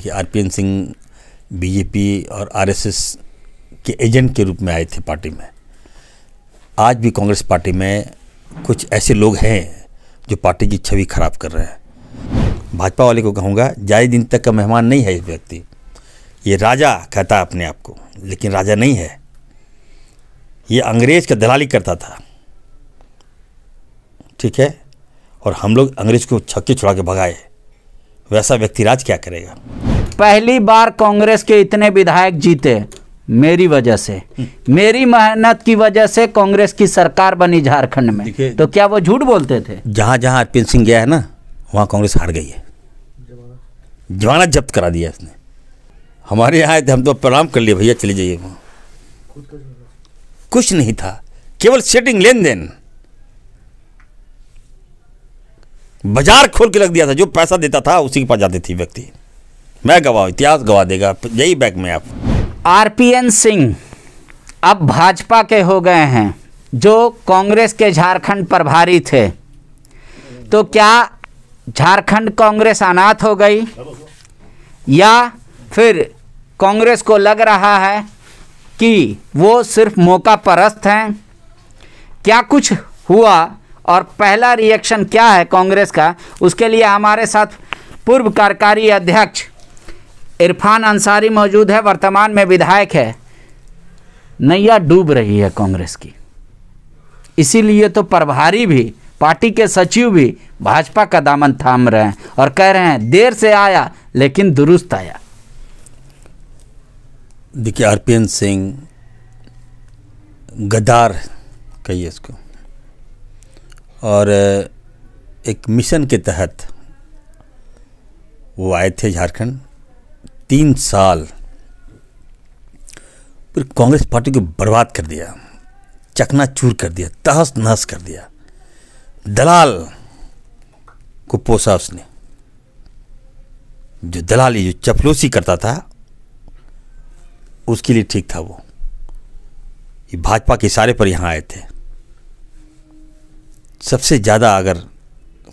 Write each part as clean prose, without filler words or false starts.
कि RPN Singh BJP और RSS के एजेंट के रूप में आए थे पार्टी में। आज भी कांग्रेस पार्टी में कुछ ऐसे लोग हैं जो पार्टी की छवि खराब कर रहे हैं। भाजपा वाले को कहूँगा, ज़्यादा दिन तक का मेहमान नहीं है इस व्यक्ति। ये राजा कहता है अपने आप को, लेकिन राजा नहीं है। ये अंग्रेज़ का दलाली करता था, ठीक है, और हम लोग अंग्रेज़ को छक्के छुड़ा के भगाए। वैसा व्यक्ति राज क्या करेगा। पहली बार कांग्रेस के इतने विधायक जीते मेरी वजह से, मेरी मेहनत की वजह से कांग्रेस की सरकार बनी झारखंड में। तो क्या वो झूठ बोलते थे? जहाँ जहाँ आरपीएन सिंह गया है ना, वहाँ कांग्रेस हार गई है। जमानत जब्त करा दिया इसने। हमारे यहाँ आए थे, हम तो प्रणाम कर लिए, भैया चले जाइए। वहाँ कुछ नहीं था, केवल सेटिंग, लेन देन, बाजार खोल के रख दिया था। जो पैसा देता था उसी के पास जाते थे व्यक्ति। मैं गवाह, इतिहास गवाह देगा। यही बैक में आप आरपीएन सिंह अब भाजपा के हो गए हैं, जो कांग्रेस के झारखंड प्रभारी थे। तो क्या झारखंड कांग्रेस अनाथ हो गई, या फिर कांग्रेस को लग रहा है कि वो सिर्फ मौका परस्त हैं? क्या कुछ हुआ और पहला रिएक्शन क्या है कांग्रेस का, उसके लिए हमारे साथ पूर्व कार्यकारी अध्यक्ष इरफान अंसारी मौजूद है, वर्तमान में विधायक है। नैया डूब रही है कांग्रेस की, इसीलिए तो प्रभारी भी, पार्टी के सचिव भी भाजपा का दामन थाम रहे हैं और कह रहे हैं देर से आया लेकिन दुरुस्त आया। देखिए, आरपीएन सिंह गद्दार कहिए इसको, और एक मिशन के तहत वो आए थे झारखंड। 3 साल फिर कांग्रेस पार्टी को बर्बाद कर दिया, चकनाचूर कर दिया, तहस नहस कर दिया। दलाल को पोसा उसने। जो दलाली, जो चपलूसी करता था, उसके लिए ठीक था वो। ये भाजपा के इशारे पर यहाँ आए थे। सबसे ज़्यादा अगर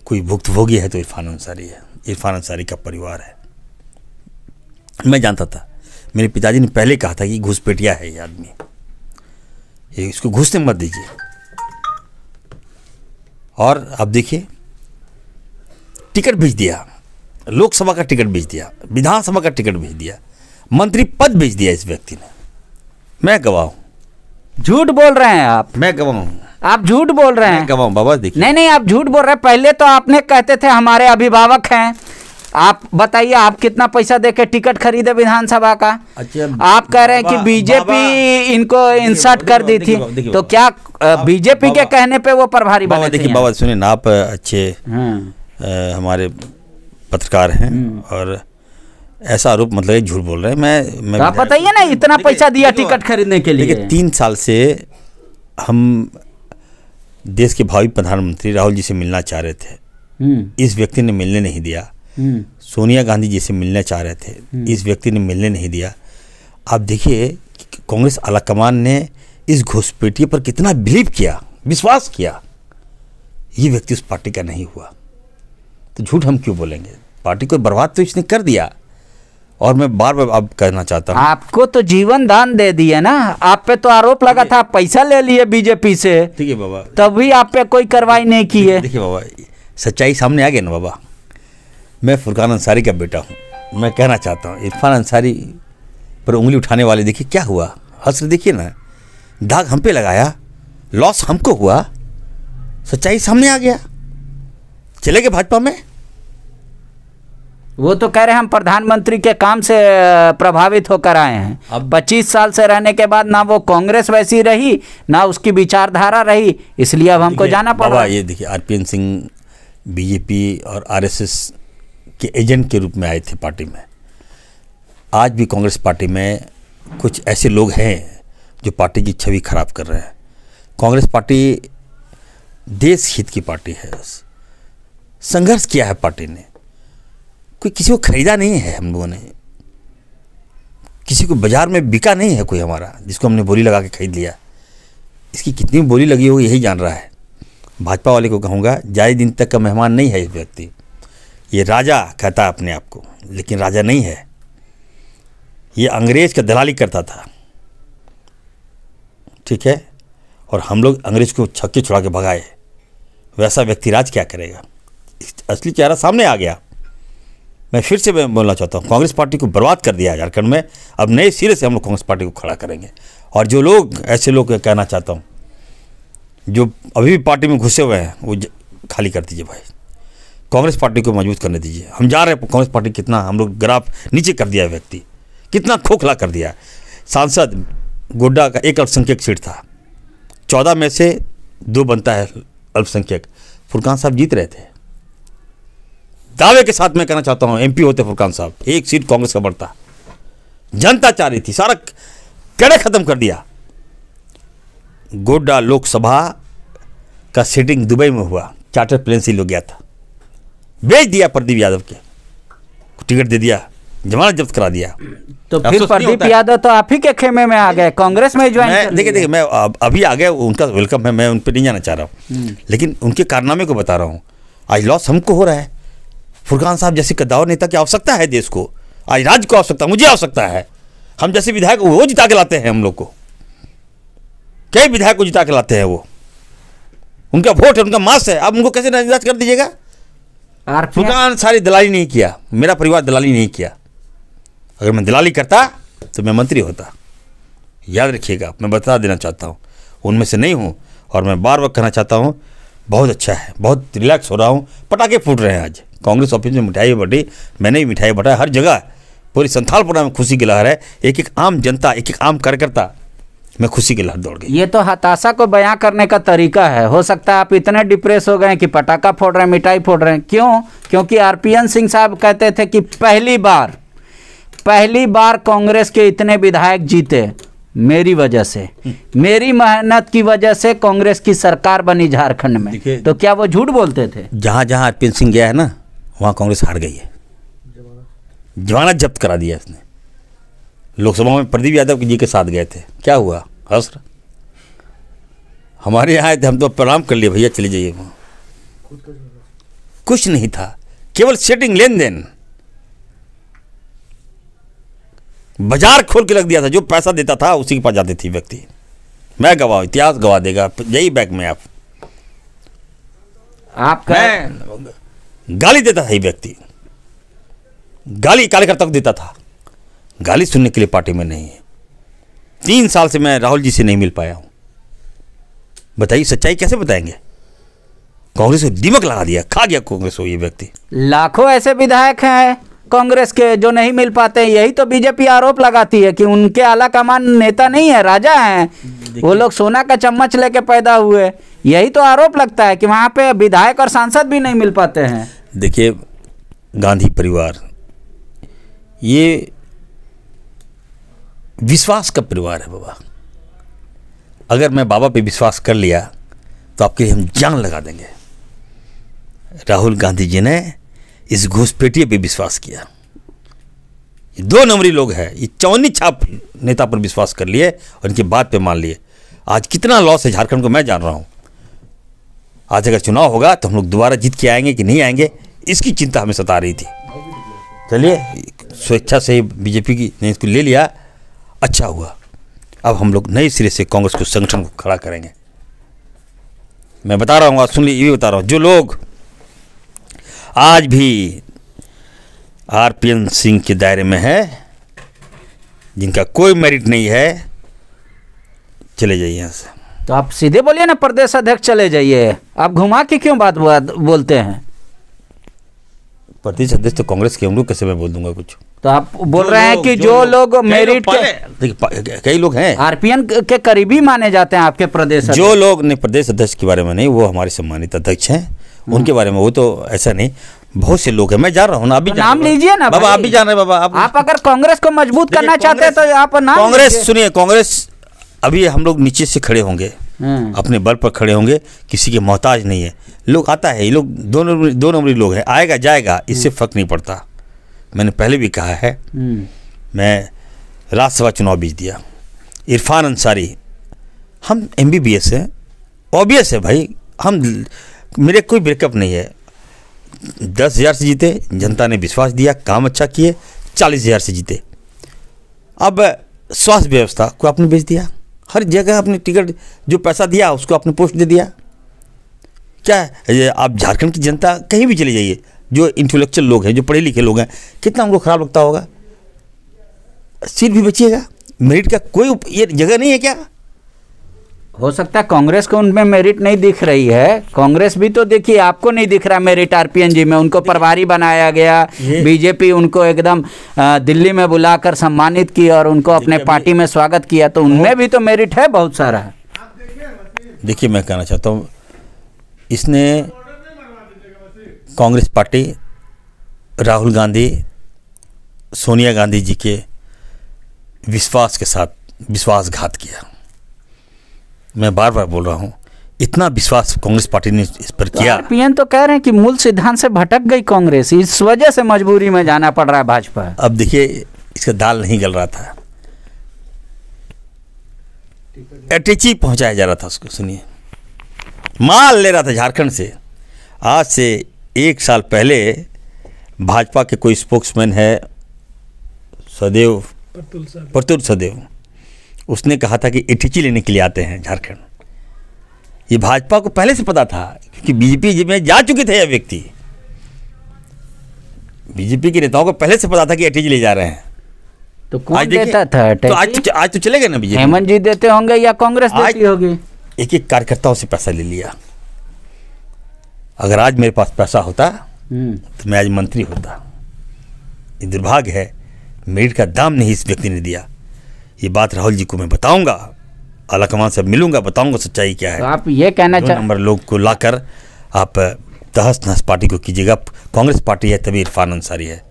कोई भुक्तभोगी है तो इरफान अंसारी है। इरफान अंसारी का परिवार है। मैं जानता था, मेरे पिताजी ने पहले कहा था कि घुसपैठिया है ये आदमी, ये इसको घुसने मत दीजिए। और अब देखिए, टिकट भेज दिया, लोकसभा का टिकट भेज दिया, विधानसभा का टिकट भेज दिया, मंत्री पद भेज दिया इस व्यक्ति ने। मैं गवाह हूं। झूठ बोल रहे हैं आप। मैं गवाह हूं। आप झूठ बोल रहे हैं। गवाह बाबा, देखिए। नहीं, आप झूठ बोल रहे हैं। पहले तो आपने कहते थे हमारे अभिभावक हैं। आप बताइए, आप कितना पैसा देके टिकट खरीदे विधानसभा का? अच्छा, आप कह रहे हैं कि बीजेपी इनको इंसर्ट कर दी थी। तो क्या बीजेपी के कहने पे वो प्रभारी बने थे? देखिए बाबा, सुनिए ना, आप अच्छे हमारे पत्रकार हैं और ऐसा आरोप मतलब झूठ बोल रहे हैं। मैं आप बताइए ना, इतना पैसा दिया टिकट खरीदने के लिए। देखिए, 3 साल से हम देश के भावी प्रधानमंत्री राहुल जी से मिलना चाह रहे थे। इस व्यक्ति ने मिलने नहीं दिया। सोनिया गांधी जी से मिलने चाह रहे थे, इस व्यक्ति ने मिलने नहीं दिया। आप देखिए, कांग्रेस आलाकमान ने इस घुसपैठिए पर कितना बिलीव किया, विश्वास किया। ये व्यक्ति उस पार्टी का नहीं हुआ, तो झूठ हम क्यों बोलेंगे? पार्टी को बर्बाद तो इसने कर दिया। और मैं बार बार अब कहना चाहता हूँ, आपको तो जीवन दान दे दिया ना। आप पे तो आरोप लगा था पैसा ले लिए बीजेपी से। ठीक है बाबा, तभी आप पे कोई कार्रवाई नहीं की है। देखिए बाबा, सच्चाई सामने आ गई ना बाबा। मैं फुरकान अंसारी का बेटा हूँ। मैं कहना चाहता हूँ, इरफान अंसारी पर उंगली उठाने वाले देखिए क्या हुआ। हंस देखिए ना, दाग हम पे लगाया, लॉस हमको हुआ। सच्चाई सामने आ गया, चले गए भाजपा में। वो तो कह रहे हैं हम प्रधानमंत्री के काम से प्रभावित होकर आए हैं। अब 25 साल से रहने के बाद ना वो कांग्रेस वैसी रही, ना उसकी विचारधारा रही, इसलिए अब हमको जाना पड़ा। ये देखिए, आरपीएन सिंह बीजेपी और आरएसएस के एजेंट के रूप में आए थे पार्टी में। आज भी कांग्रेस पार्टी में कुछ ऐसे लोग हैं जो पार्टी की छवि खराब कर रहे हैं। कांग्रेस पार्टी देश हित की पार्टी है। संघर्ष किया है पार्टी ने, कोई किसी को खरीदा नहीं है। हम लोगों ने किसी को बाजार में बिका नहीं है कोई हमारा, जिसको हमने बोली लगा के खरीद लिया। इसकी कितनी बोली लगी होगी यही जान रहा है। भाजपा वाले को कहूँगा, ज़्यादा दिन तक का मेहमान नहीं है इस व्यक्ति। ये राजा कहता है अपने आप को, लेकिन राजा नहीं है। ये अंग्रेज का दलाली करता था, ठीक है, और हम लोग अंग्रेज को छक्के छुड़ा के भगाए। वैसा व्यक्ति राज क्या करेगा? असली चेहरा सामने आ गया। मैं फिर से बोलना चाहता हूँ, कांग्रेस पार्टी को बर्बाद कर दिया झारखंड में। अब नए सिरे से हम लोग कांग्रेस पार्टी को खड़ा करेंगे। और जो लोग, ऐसे लोग कहना चाहता हूँ जो अभी भी पार्टी में घुसे हुए हैं, वो खाली कर दीजिए भाई, कांग्रेस पार्टी को मजबूत करने दीजिए। हम जा रहे हैं, कांग्रेस पार्टी कितना हम लोग ग्राफ नीचे कर दिया है, व्यक्ति कितना खोखला कर दिया। सांसद गोड्डा का एक अल्पसंख्यक सीट था, 14 में से 2 बनता है अल्पसंख्यक। फुरकान साहब जीत रहे थे, दावे के साथ मैं कहना चाहता हूं, एमपी होते फुरकान साहब, 1 सीट कांग्रेस का बढ़ता। जनता चाह रही थी, सारा कड़े खत्म कर दिया। गोड्डा लोकसभा का सीटिंग दुबई में हुआ, चार्टर प्लेन से लोग गया था, बेच दिया प्रदीप यादव के, टिकट दे दिया, जमानत जब्त करा दिया। तो फिर प्रदीप यादव तो आप ही के खेमे में आ गए, कांग्रेस में ज्वाइन कर लिए। देखिए मैं अभी आ गया, उनका वेलकम है, मैं उन पर नहीं जाना चाह रहा हूँ, लेकिन उनके कारनामे को बता रहा हूँ। आज लॉस हमको हो रहा है। फुरकान साहब जैसे कद्दावर नेता की आवश्यकता है देश को, आज राज्य को आवश्यकता, मुझे आवश्यकता है। हम जैसे विधायक वो जिता के लाते हैं, हम लोग को कई विधायक को जिता के लाते हैं, वो उनका वोट है, उनका मास है। अब उनको कैसे नजरअंदाज कर दीजिएगा? फुरकान सारी दलाली नहीं किया, मेरा परिवार दलाली नहीं किया। अगर मैं दलाली करता तो मैं मंत्री होता, याद रखिएगा। मैं बता देना चाहता हूँ, उनमें से नहीं हूँ। और मैं बार बार कहना चाहता हूँ, बहुत अच्छा है, बहुत रिलैक्स हो रहा हूँ। पटाखे फूट रहे हैं आज कांग्रेस ऑफिस में, मिठाई बटी, मैंने भी मिठाई बटाया, हर जगह पूरी संथालपुरा में खुशी की लहर है। एक एक आम जनता, एक एक आम कार्यकर्ता में खुशी की लहर दौड़ गई। ये तो हताशा को बयां करने का तरीका है। हो सकता है आप इतने डिप्रेस हो गए कि पटाखा फोड़ रहे हैं, मिठाई फोड़ रहे हैं। क्यों? क्योंकि आरपीएन सिंह साहब कहते थे कि पहली बार कांग्रेस के इतने विधायक जीते मेरी वजह से, मेरी मेहनत की वजह से कांग्रेस की सरकार बनी झारखंड में। तो क्या वो झूठ बोलते थे? जहां जहां आरपीएन सिंह गया है ना, वहां कांग्रेस हार गई है। जमानत जब्त करा दिया इसने। लोकसभा में प्रदीप यादव जी के साथ गए थे, क्या हुआ? हस्र हमारे यहाँ आए थे, हम तो प्रणाम कर लिए, भैया चले जाइए। कुछ नहीं था, केवल सेटिंग, लेन देन, बाजार खोल के रख दिया था। जो पैसा देता था उसी के पास जाते थे व्यक्ति। मैं गवाह, इतिहास गवाह देगा, यही बैक में आप गाली देता था ये व्यक्ति, गाली कार्यकर्ता को देता था। गाली सुनने के लिए पार्टी में नहीं है। 3 साल से मैं राहुल जी से नहीं मिल पाया हूं। बताइए सच्चाई कैसे बताएंगे? कांग्रेस को दिमाग लगा दिया, खा गया कांग्रेस को ये व्यक्ति। लाखों ऐसे विधायक हैं कांग्रेस के जो नहीं मिल पाते। यही तो बीजेपी आरोप लगाती है कि उनके आला कमान नेता नहीं है, राजा हैं वो लोग, सोना का चम्मच लेके पैदा हुए। यही तो आरोप लगता है कि वहां पे विधायक और सांसद भी नहीं मिल पाते हैं। देखिए, गांधी परिवार ये विश्वास का परिवार है बाबा। अगर मैं बाबा पे विश्वास कर लिया तो आपके लिए हम जान लगा देंगे। राहुल गांधी जी ने इस घुसपैठिए पे विश्वास किया। ये 2 नंबरी लोग हैं, ये चौनी छाप नेता पर विश्वास कर लिए और इनकी बात पे मान लिए। आज कितना लॉस है झारखंड को मैं जान रहा हूं। आज अगर चुनाव होगा तो हम लोग दोबारा जीत के आएंगे कि नहीं आएंगे, इसकी चिंता हमें सता रही थी। चलिए, स्वेच्छा से बीजेपी की ने इसको ले लिया, अच्छा हुआ। अब हम लोग नए सिरे से कांग्रेस को, संगठन को खड़ा करेंगे। मैं बता रहा हूँ, सुन लीजिए, ये भी बता रहा हूँ, जो लोग आज भी आरपीएन सिंह के दायरे में है, जिनका कोई मेरिट नहीं है, चले जाइए यहाँ से। तो आप सीधे बोलिए ना, प्रदेश अध्यक्ष चले जाइए। आप घुमा के क्यों बात बोलते हैं? प्रदेश अध्यक्ष तो कांग्रेस के होंगे, कैसे मैं बोल दूंगा कुछ? तो आप बोल रहे हैं कि जो लोग मेरिट के, कई लोग हैं आरपीएन के करीबी माने जाते हैं आपके प्रदेश अध्यक्ष। जो लोग नहीं, प्रदेश अध्यक्ष के बारे में नहीं, वो हमारे सम्मानित अध्यक्ष हैं, उनके बारे में वो तो ऐसा नहीं। बहुत से लोग हैं, मैं जा रहा हूँ ना, अभी नाम लीजिए ना बाबा, आप भी जान रहे हैं बाबा। आप अगर कांग्रेस को मजबूत करना चाहते हैं तो आप नाम कांग्रेस, सुनिए, कांग्रेस अभी हम लोग नीचे से खड़े होंगे, अपने बल पर खड़े होंगे, किसी के मोहताज नहीं है। लोग आता है, ये लोग 2 नंबरी लोग हैं, आएगा जाएगा, इससे फर्क नहीं पड़ता। मैंने पहले भी कहा है, मैं राज्यसभा चुनाव बीच दिया। इरफान अंसारी, हम MBBS हैं, ऑब्वियस है भाई, हम, मेरे कोई ब्रेकअप नहीं है। 10,000 से जीते, जनता ने विश्वास दिया, काम अच्छा किए, 40,000 से जीते। अब स्वास्थ्य व्यवस्था को आपने बेच दिया, हर जगह अपने टिकट जो पैसा दिया उसको आपने पोस्ट दे दिया। क्या है ये? आप झारखंड की जनता कहीं भी चले जाइए, जो इंटेलेक्चुअल लोग हैं, जो पढ़े लिखे लोग हैं, कितना उनको खराब लगता होगा। सीट भी बचिएगा, मेरिट का कोई ये जगह नहीं है क्या? हो सकता है कांग्रेस को उनमें मेरिट नहीं दिख रही है। कांग्रेस भी तो देखिए, आपको नहीं दिख रहा मेरिट आरपीएन जी में, उनको प्रभारी बनाया गया, बीजेपी उनको एकदम दिल्ली में बुलाकर सम्मानित की और उनको अपने पार्टी में स्वागत किया, तो उनमें भी तो मेरिट है बहुत सारा। देखिए मैं कहना चाहता हूँ, इसने कांग्रेस पार्टी राहुल गांधी, सोनिया गांधी जी के विश्वास के साथ विश्वासघात किया। मैं बार बार बोल रहा हूँ, इतना विश्वास कांग्रेस पार्टी ने इस पर किया। आरपीएन तो कह रहे हैं कि मूल सिद्धांत से भटक गई कांग्रेस, इस वजह से मजबूरी में जाना पड़ रहा है भाजपा। अब देखिए, इसका दाल नहीं गल रहा था, अटैची पहुंचाया जा रहा था उसको। सुनिए, माल ले रहा था झारखंड से। आज से 1 साल पहले भाजपा के कोई स्पोक्समैन है, सदैव प्रतुल सदैव, उसने कहा था कि एटीची लेने के लिए आते हैं झारखंड। ये भाजपा को पहले से पता था, क्योंकि बीजेपी में जा चुके थे यह व्यक्ति। बीजेपी के नेताओं को पहले से पता था कि एटीची ले जा रहे हैं। तो कौन देता था? तो आज तो चले गए ना बीजेपी। हेमंत जी देते होंगे या कांग्रेस देती होगी? एक एक कार्यकर्ताओं से पैसा ले लिया। अगर आज मेरे पास पैसा होता तो मैं आज मंत्री होता। ये दुर्भाग्य है, मेरिट का दाम नहीं इस व्यक्ति ने दिया। ये बात राहुल जी को मैं बताऊंगा, आलाकमान से मिलूंगा, बताऊंगा सच्चाई क्या है। तो आप ये कहना चाहते नंबर लोग को लाकर आप तहस नहस पार्टी को कीजिएगा। कांग्रेस पार्टी है तभी इरफान अंसारी है।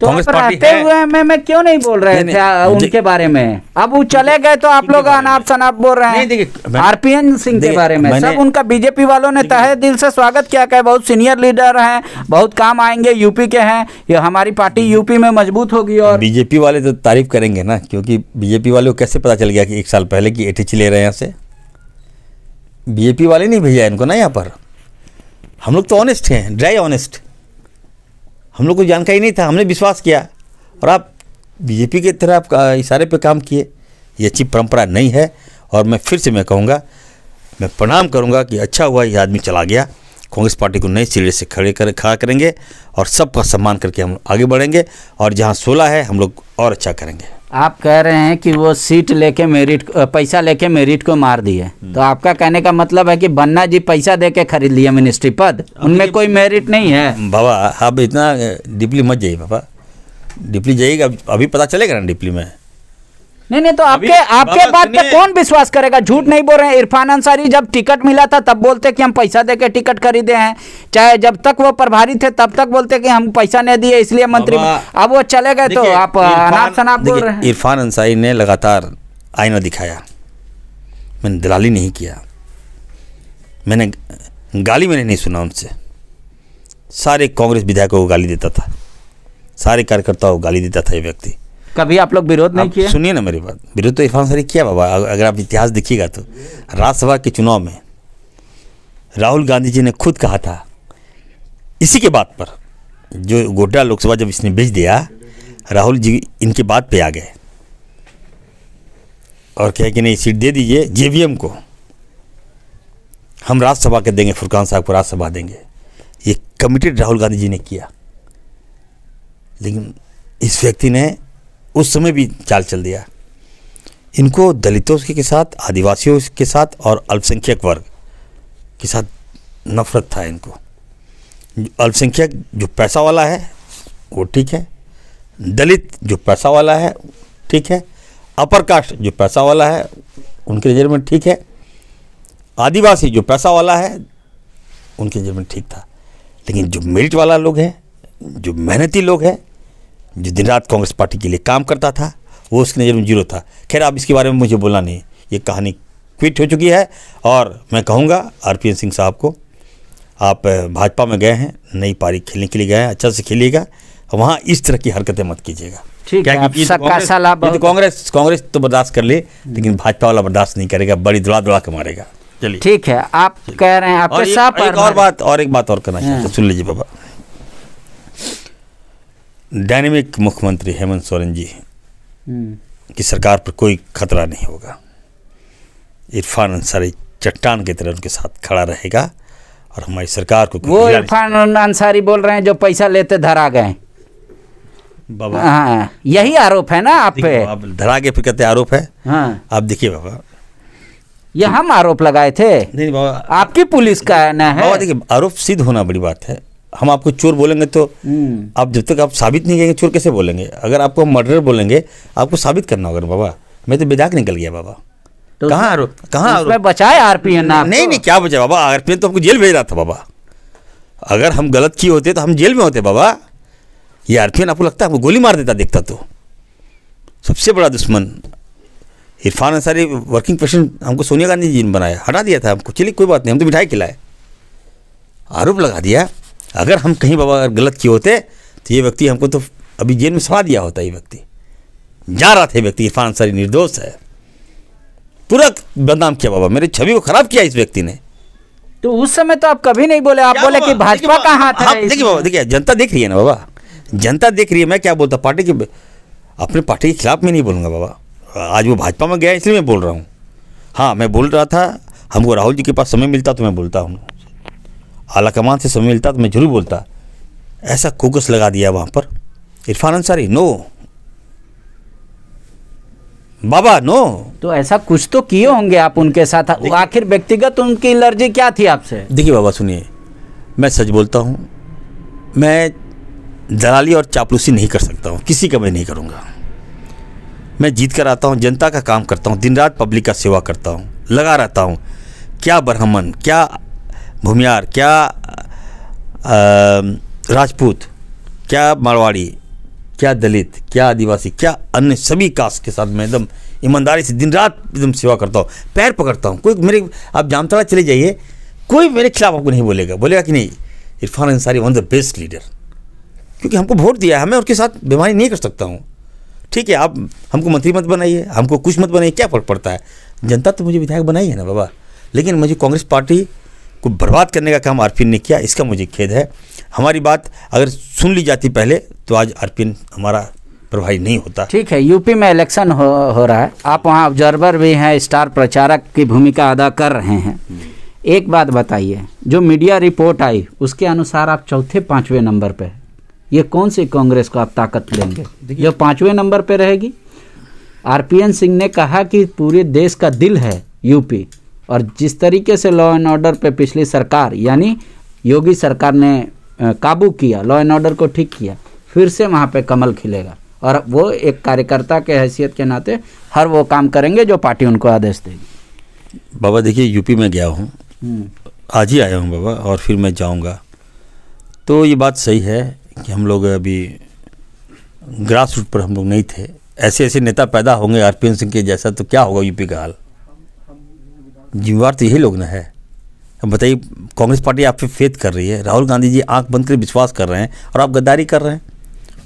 तो कांग्रेस पार्टी रहते हुए मैं क्यों नहीं बोल रहे थे उनके बारे में? अब वो चले गए तो आप लोग अनाप शनाप बोल रहे हैं आरपीएन सिंह के बारे में। सब उनका बीजेपी वालों ने तहे दिल से स्वागत किया कि बहुत सीनियर लीडर हैं, बहुत काम आएंगे, यूपी के हैं, ये हमारी पार्टी यूपी में मजबूत होगी। और बीजेपी वाले तो तारीफ करेंगे ना, क्योंकि बीजेपी वाले को कैसे पता चल गया कि 1 साल पहले की एटीची ले रहे हैं यहाँ से? बीजेपी वाले नहीं भेजा इनको ना यहाँ पर। हम लोग तो ऑनेस्ट हैं, ड्राई ऑनेस्ट। हम लोग को जानकारी नहीं था, हमने विश्वास किया और आप बीजेपी की तरह आप इशारे पे काम किए। ये अच्छी परंपरा नहीं है। और मैं फिर से कहूँगा, मैं प्रणाम करूँगा कि अच्छा हुआ ये आदमी चला गया। कांग्रेस पार्टी को नए सिरे से खड़ा करेंगे और सबका सम्मान करके हम आगे बढ़ेंगे, और जहाँ 16 है हम लोग और अच्छा करेंगे। आप कह रहे हैं कि वो सीट लेके मेरिट, पैसा लेके मेरिट को मार दिए, तो आपका कहने का मतलब है कि बन्ना जी पैसा देके खरीद लिया मिनिस्ट्री पद, उनमें कोई मेरिट नहीं है? बाबा आप इतना डीपली मत जाइए बाबा, डीपली जाइएगा अभी पता चलेगा ना डीपली में। नहीं तो आपके बात पे कौन विश्वास करेगा? झूठ नहीं बोल रहे हैं। इरफान अंसारी जब टिकट मिला था तब बोलते कि हम पैसा देके टिकट खरीदे हैं, चाहे जब तक वो प्रभारी थे तब तक बोलते कि हम पैसा नहीं दिए इसलिए मंत्री। अब वो चले गए तो आप अनाप शनाप बोल रहे हैं। इरफान अंसारी ने लगातार आईना दिखाया, मैंने दलाली नहीं किया, मैंने गाली मैंने नहीं सुना उनसे। सारे कांग्रेस विधायकों को गाली देता था, सारे कार्यकर्ताओं को गाली देता था ये व्यक्ति। कभी आप लोग विरोध नहीं किए? सुनिए ना मेरी बात, विरोध तो इरफान अंसारी किया बाबा। अगर आप इतिहास देखिएगा तो राज्यसभा के चुनाव में राहुल गांधी जी ने खुद कहा था, इसी के बात पर जो गोड्डा लोकसभा जब इसने भेज दिया, राहुल जी इनके बात पे आ गए और कहे कि नहीं सीट दे दीजिए जेवीएम को, हम राज्यसभा के देंगे, फुरकान साहब को राज्यसभा देंगे। ये कमिटेड राहुल गांधी जी ने किया, लेकिन इस व्यक्ति ने उस समय भी चाल चल दिया। इनको दलितों के साथ, आदिवासियों के साथ और अल्पसंख्यक वर्ग के साथ नफरत था इनको। अल्पसंख्यक जो पैसा वाला है वो ठीक है, दलित जो पैसा वाला है ठीक है, अपर कास्ट जो पैसा वाला है उनके नज़र में ठीक है, आदिवासी जो पैसा वाला है उनके नज़र में ठीक था। लेकिन जो मेरिट वाला लोग हैं, जो मेहनती लोग हैं, जो दिन रात कांग्रेस पार्टी के लिए काम करता था, वो उसकी नज़र में जीरो था। खैर अब इसके बारे में मुझे बोलना नहीं, ये कहानी क्विट हो चुकी है। और मैं कहूँगा आरपीएन सिंह साहब को, आप भाजपा में गए हैं, नई पारी खेलने के लिए गए हैं, अच्छा से खेलिएगा, वहाँ इस तरह की हरकतें मत कीजिएगा। ठीक है, सबका सलाह। कांग्रेस तो बर्दाश्त कर ले, लेकिन भाजपा वाला बर्दाश्त नहीं करेगा, बड़ी दुड़ा के मारेगा। चलिए ठीक है, आप कह रहे हैं आपके साथ एक बात और करना चाहते, सुन लीजिए बाबा। डायनेमिक मुख्यमंत्री हेमंत सोरेन जी कि सरकार पर कोई खतरा नहीं होगा। इरफान अंसारी चट्टान की तरह उनके साथ खड़ा रहेगा और हमारी सरकार को वो इरफान अंसारी बोल रहे हैं जो पैसा लेते धरा गए बाबा। हाँ, यही आरोप है ना आप पे? आप धरा के फिर कहते आरोप है। हाँ, आप देखिए बाबा, ये हम आरोप लगाए थे? नहीं बाबा, आपकी पुलिस का ना है। बाबा देखिए, आरोप सिद्ध होना बड़ी बात है। हम आपको चोर बोलेंगे तो आप जब तक आप साबित नहीं करेंगे चोर कैसे बोलेंगे? अगर आपको मर्डर बोलेंगे आपको साबित करना होगा बाबा। मैं तो बेदाग निकल गया बाबा। तो कहाँ आरोप, कहाँ आरोप? बचाए आरपीएन ना? नहीं, क्या बचा बाबा? आरपीएन तो हमको जेल भेज रहा था बाबा। अगर हम गलत किए होते तो हम जेल में होते बाबा। ये आरपीएन आपको लगता है हमको गोली मार देता देखता तो? सबसे बड़ा दुश्मन इरफान अंसारी वर्किंग प्रेसिडेंट हमको सोनिया गांधी जी ने बनाया, हटा दिया था हमको। चलिए कोई बात नहीं, हम तो मिठाई खिलाए, आरोप लगा दिया। अगर हम कहीं बाबा अगर गलत किए होते तो ये व्यक्ति हमको तो अभी जेल में सड़ा दिया होता। ये व्यक्ति जा रहा था, व्यक्ति इरफान अंसारी निर्दोष है, पूरा बदनाम किया बाबा, मेरी छवि को खराब किया इस व्यक्ति ने। तो उस समय तो आप कभी नहीं बोले, आप बोले कि भाजपा का हाथ है। देखिए बाबा, देखिए जनता देख रही है ना बाबा, जनता देख रही है। मैं क्या बोलता, पार्टी के अपने पार्टी के खिलाफ में नहीं बोलूँगा बाबा। आज वो भाजपा में गया इसलिए मैं बोल रहा हूँ। हाँ, मैं बोल रहा था, हमको राहुल जी के पास समय मिलता तो मैं बोलता हूँ, आला कमान से समय मिलता तो मैं जरूर बोलता। ऐसा कोकस लगा दिया वहाँ पर इरफान अंसारी। नो बाबा, नो। तो ऐसा कुछ तो किए होंगे आप उनके साथ। आखिर व्यक्तिगत उनकी एलर्जी क्या थी आपसे? देखिए बाबा सुनिए, मैं सच बोलता हूँ, मैं दलाली और चापलूसी नहीं कर सकता हूँ, किसी का मैं नहीं करूँगा। मैं जीत कर आता हूँ, जनता का काम करता हूँ, दिन रात पब्लिक का सेवा करता हूँ, लगा रहता हूँ। क्या ब्राह्मण, क्या भूमियार, क्या राजपूत, क्या मारवाड़ी, क्या दलित, क्या आदिवासी, क्या अन्य सभी कास्ट के साथ मैं एकदम ईमानदारी से दिन रात एकदम सेवा करता हूँ, पैर पकड़ता हूँ। कोई मेरे, आप जामताड़ा चले जाइए, कोई मेरे खिलाफ आपको नहीं बोलेगा, बोलेगा कि नहीं Irfan Ansari one the best leader, क्योंकि हमको वोट दिया है। मैं उसके साथ बेईमानी नहीं कर सकता हूँ। ठीक है, आप हमको मंत्री मत बनाइए, हमको कुछ मत बनाइए, क्या फर्क पड़ता है? जनता तो मुझे विधायक बनाई है ना बाबा। लेकिन मुझे कांग्रेस पार्टी को बर्बाद करने का काम आरपीएन ने किया, इसका मुझे खेद है। हमारी बात अगर सुन ली जाती पहले तो आज आरपीएन हमारा प्रभावी नहीं होता। ठीक है, यूपी में इलेक्शन हो रहा है, आप वहाँ ऑब्जर्वर भी हैं, स्टार प्रचारक की भूमिका अदा कर रहे हैं। एक बात बताइए, जो मीडिया रिपोर्ट आई उसके अनुसार आप चौथे 5वें नंबर पे, ये कौन सी कांग्रेस को आप ताकत देंगे जो 5वें नंबर पे रहेगी? आरपीएन सिंह ने कहा कि पूरे देश का दिल है यूपी, और जिस तरीके से लॉ एंड ऑर्डर पे पिछली सरकार यानी योगी सरकार ने काबू किया, लॉ एंड ऑर्डर को ठीक किया, फिर से वहाँ पे कमल खिलेगा। और वो एक कार्यकर्ता के हैसियत के नाते हर वो काम करेंगे जो पार्टी उनको आदेश देगी। बाबा देखिए, यूपी में गया हूँ, आज ही आया हूँ बाबा, और फिर मैं जाऊँगा। तो ये बात सही है कि हम लोग अभी ग्रास रूट पर हम लोग नहीं थे। ऐसे ऐसे नेता पैदा होंगे आरपीएन सिंह के जैसा, तो क्या होगा यूपी का हाल? जिम्मेवार तो यही लोग ना है। अब बताइए, कांग्रेस पार्टी आप पे फेथ कर रही है, राहुल गांधी जी आंख बंद कर विश्वास कर रहे हैं, और आप गद्दारी कर रहे हैं।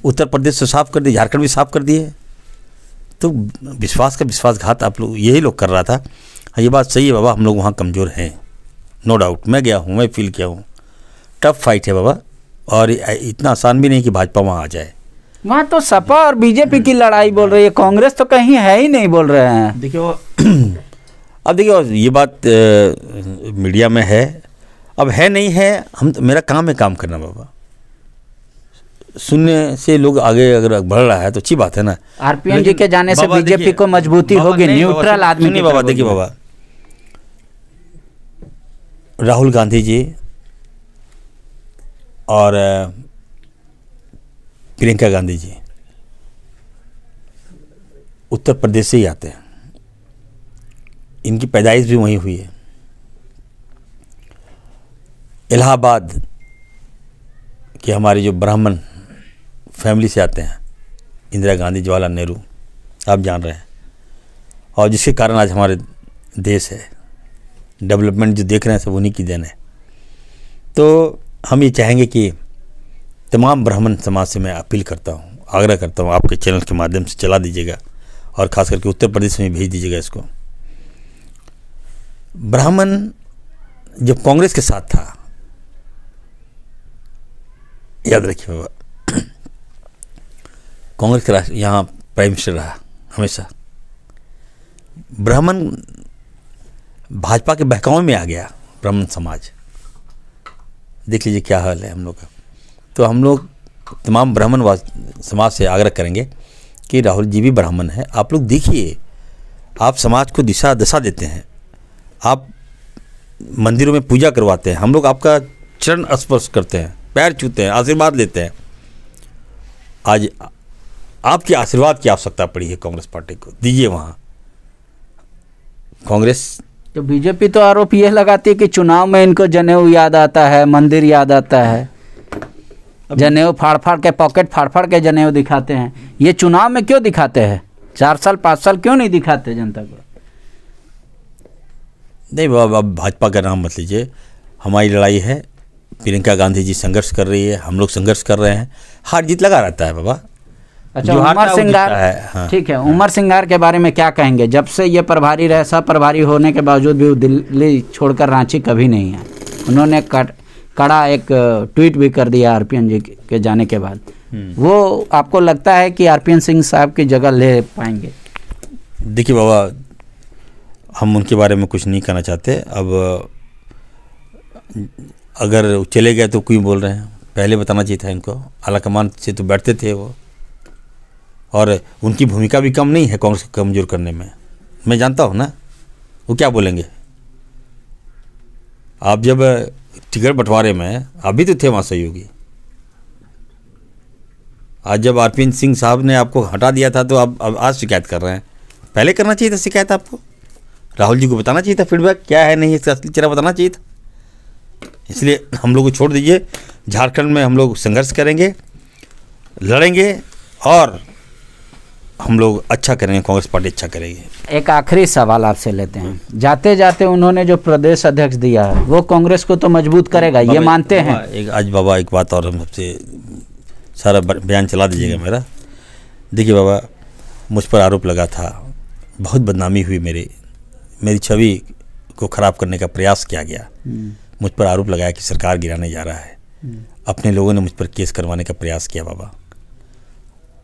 उत्तर प्रदेश से साफ कर दिए, झारखंड भी साफ कर दिए, तो विश्वास का विश्वासघात आप लोग, यही लोग कर रहा था। ये बात सही है बाबा, हम लोग वहाँ कमज़ोर हैं, नो डाउट। मैं गया हूँ, मैं फील किया हूँ, टफ फाइट है बाबा, और इतना आसान भी नहीं कि भाजपा वहाँ आ जाए। वहाँ तो सपा और बीजेपी की लड़ाई बोल रही है, कांग्रेस तो कहीं है ही नहीं बोल रहे हैं। देखिए अब देखिए, ये बात मीडिया में है, अब है नहीं है, हम तो, मेरा काम है काम करना बाबा। सुनने से लोग आगे अगर बढ़ रहा है तो अच्छी बात है ना। आरपीएन जी के जाने से बीजेपी को मजबूती होगी, न्यूट्रल आदमी। नहीं बाबा, देखिए बाबा, राहुल गांधी जी और प्रियंका गांधी जी उत्तर प्रदेश से ही आते हैं, इनकी पैदाइश भी वहीं हुई है। इलाहाबाद के हमारे जो ब्राह्मण फैमिली से आते हैं, इंदिरा गांधी, जवाहरलाल नेहरू, आप जान रहे हैं, और जिसके कारण आज हमारे देश है, डेवलपमेंट जो देख रहे हैं सब उन्हीं की देन है। तो हम ये चाहेंगे कि तमाम ब्राह्मण समाज से मैं अपील करता हूँ, आग्रह करता हूँ, आपके चैनल के माध्यम से चला दीजिएगा, और ख़ास करके उत्तर प्रदेश में भेज दीजिएगा इसको। ब्राह्मण जब कांग्रेस के साथ था, याद रखिए बाबा, कांग्रेस का यहाँ प्राइम मिनिस्टर रहा हमेशा। ब्राह्मण भाजपा के बहकावे में आ गया, ब्राह्मण समाज। देख लीजिए क्या हाल है हम लोग का। तो हम लोग तमाम ब्राह्मण समाज से आग्रह करेंगे कि राहुल जी भी ब्राह्मण है, आप लोग देखिए, आप समाज को दिशा दशा देते हैं, आप मंदिरों में पूजा करवाते हैं, हम लोग आपका चरण स्पर्श करते हैं, पैर छूते हैं, आशीर्वाद लेते हैं। आज आपके आशीर्वाद की आवश्यकता पड़ी है कांग्रेस पार्टी को, दीजिए वहाँ। कांग्रेस तो बीजेपी तो आरोप यह लगाती है कि चुनाव में इनको जनेऊ याद आता है, मंदिर याद आता है, जनेऊ फाड़ फाड़ के, पॉकेट फाड़ फाड़ के जनेऊ दिखाते हैं। ये चुनाव में क्यों दिखाते हैं? 4 साल 5 साल क्यों नहीं दिखाते जनता को? नहीं बाबा, अब भाजपा का नाम मत लीजिए। हमारी लड़ाई है, प्रियंका गांधी जी संघर्ष कर रही है, हम लोग संघर्ष कर रहे हैं, हार जीत लगा रहता है बाबा। अच्छा, उमर सिंगार, हाँ, ठीक है, उमर सिंगार के बारे में क्या कहेंगे? जब से ये प्रभारी रहे, सब प्रभारी होने के बावजूद भी वो दिल्ली छोड़कर रांची कभी नहीं है। उन्होंने कड़ा एक ट्वीट भी कर दिया आरपीएन जी के जाने के बाद। वो आपको लगता है कि आरपीएन सिंह साहब की जगह ले पाएंगे? देखिए बाबा, हम उनके बारे में कुछ नहीं कहना चाहते। अब अगर चले गए तो क्यों बोल रहे हैं? पहले बताना चाहिए था इनको। आलाकमान से तो बैठते थे वो, और उनकी भूमिका भी कम नहीं है कांग्रेस को कमज़ोर करने में। मैं जानता हूँ ना वो क्या बोलेंगे। आप जब टिकट बंटवारे में आप भी तो थे वहाँ सहयोगी। आज जब आरपीएन सिंह साहब ने आपको हटा दिया था तो आप अब आज शिकायत कर रहे हैं। पहले करना चाहिए था शिकायत आपको, राहुल जी को बताना चाहिए था, फीडबैक क्या है, नहीं इसका असली चेहरा बताना चाहिए था। इसलिए हम लोग को छोड़ दीजिए। झारखंड में हम लोग संघर्ष करेंगे, लड़ेंगे, और हम लोग अच्छा करेंगे, कांग्रेस पार्टी अच्छा करेगी। एक आखिरी सवाल आपसे लेते हैं। जाते जाते उन्होंने जो प्रदेश अध्यक्ष दिया है वो कांग्रेस को तो मजबूत करेगा, ये मानते हैं? आज बाबा एक बात और, हम सबसे सारा बयान चला दीजिएगा मेरा। देखिए बाबा, मुझ पर आरोप लगा था, बहुत बदनामी हुई, मेरी छवि को ख़राब करने का प्रयास किया गया। मुझ पर आरोप लगाया कि सरकार गिराने जा रहा है। अपने लोगों ने मुझ पर केस करवाने का प्रयास किया बाबा।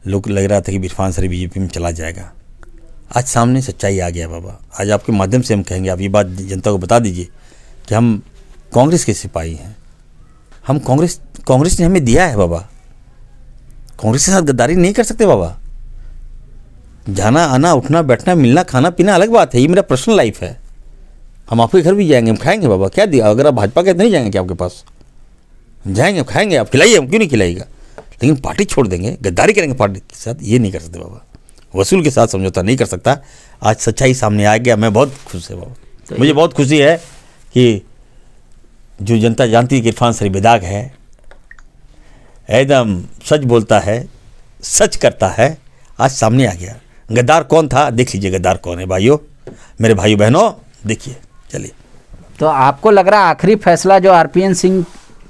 लोग लग रहा था कि इरफान सरी बीजेपी में चला जाएगा। आज सामने सच्चाई आ गया बाबा। आज आपके माध्यम से हम कहेंगे, आप ये बात जनता को बता दीजिए कि हम कांग्रेस के सिपाही हैं। हम कांग्रेस ने हमें दिया है बाबा। कांग्रेस के साथ गद्दारी नहीं कर सकते बाबा। जाना आना, उठना बैठना, मिलना खाना पीना अलग बात है, ये मेरा पर्सनल लाइफ है। हम आपके घर भी जाएंगे, हम खाएंगे बाबा। क्या दिया? अगर आप भाजपा के नहीं जाएंगे क्या आपके पास? जाएंगे, खाएंगे, आप खिलाइए, हम क्यों नहीं खिलाइएगा। लेकिन पार्टी छोड़ देंगे, गद्दारी करेंगे पार्टी के साथ, ये नहीं कर सकते बाबा। वसूल के साथ समझौता नहीं कर सकता। आज सच्चाई सामने आ गया, मैं बहुत खुश है बाबा। मुझे बहुत खुशी है कि जो जनता जानती है कि इरफान सरी बेदाग है, एकदम सच बोलता है, सच करता है, आज सामने आ गया। गद्दार कौन था देख लीजिए, गद्दार कौन है भाइयों, मेरे भाइयों बहनों, देखिए। चलिए, तो आपको लग रहा है आखिरी फैसला जो आरपीएन सिंह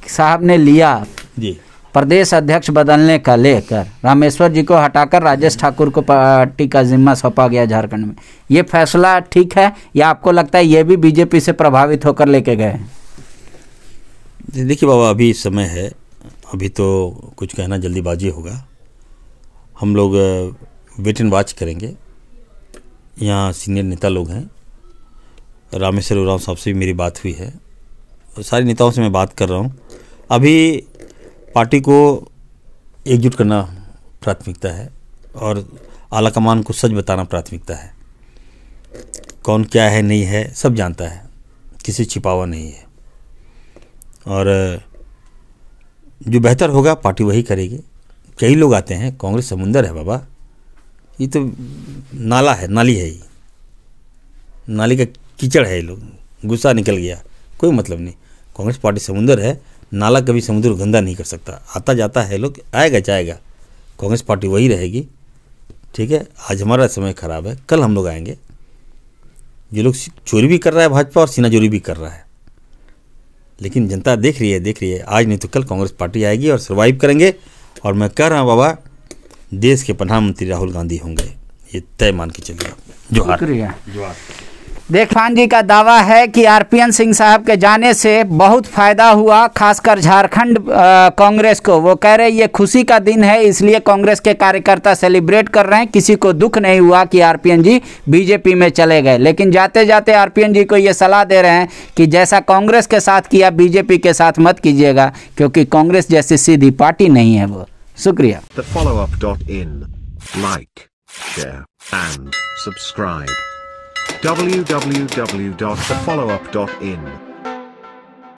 साहब ने लिया जी, प्रदेश अध्यक्ष बदलने का लेकर, रामेश्वर जी को हटाकर राजेश ठाकुर को पार्टी का जिम्मा सौंपा गया झारखंड में, ये फैसला ठीक है या आपको लगता है ये भी बीजेपी से प्रभावित होकर लेके गए हैं? देखिए बाबा, अभी समय है, अभी तो कुछ कहना जल्दीबाजी होगा। हम लोग वेट एंड वॉच करेंगे। यहाँ सीनियर नेता लोग हैं, रामेश्वर उरांव साहब से भी मेरी बात हुई है, और सारे नेताओं से मैं बात कर रहा हूँ। अभी पार्टी को एकजुट करना प्राथमिकता है, और आलाकमान को सच बताना प्राथमिकता है। कौन क्या है नहीं है सब जानता है, किसी छिपावा नहीं है, और जो बेहतर होगा पार्टी वही करेगी। कई लोग आते हैं, कांग्रेस समुंदर है बाबा, ये तो नाला है, नाली है, ये नाली का कीचड़ है। ये लोग गुस्सा निकल गया, कोई मतलब नहीं। कांग्रेस पार्टी समुंदर है, नाला कभी समुद्र गंदा नहीं कर सकता। आता जाता है लोग, आएगा जाएगा, कांग्रेस पार्टी वही रहेगी। ठीक है, आज हमारा समय खराब है, कल हम लोग आएंगे। ये लोग चोरी भी कर रहा है भाजपा, और सीना चोरी भी कर रहा है, लेकिन जनता देख रही है, आज नहीं तो कल कांग्रेस पार्टी आएगी और सर्वाइव करेंगे। और मैं कह रहा हूँ बाबा, देश के प्रधानमंत्री राहुल गांधी होंगे, ये तय मान के चलिए। जोहार। शुक्रिया। जोहार। इरफान जी का दावा है कि आरपीएन सिंह साहब के जाने से बहुत फायदा हुआ, खासकर झारखंड कांग्रेस को। वो कह रहे ये खुशी का दिन है, इसलिए कांग्रेस के कार्यकर्ता सेलिब्रेट कर रहे हैं। किसी को दुख नहीं हुआ कि आरपीएन जी बीजेपी में चले गए, लेकिन जाते जाते आरपीएन जी को ये सलाह दे रहे हैं कि जैसा कांग्रेस के साथ किया बीजेपी के साथ मत कीजिएगा, क्योंकि कांग्रेस जैसी सीधी पार्टी नहीं है वो। शुक्रिया। Like, share, and subscribe. www.thefollowup.in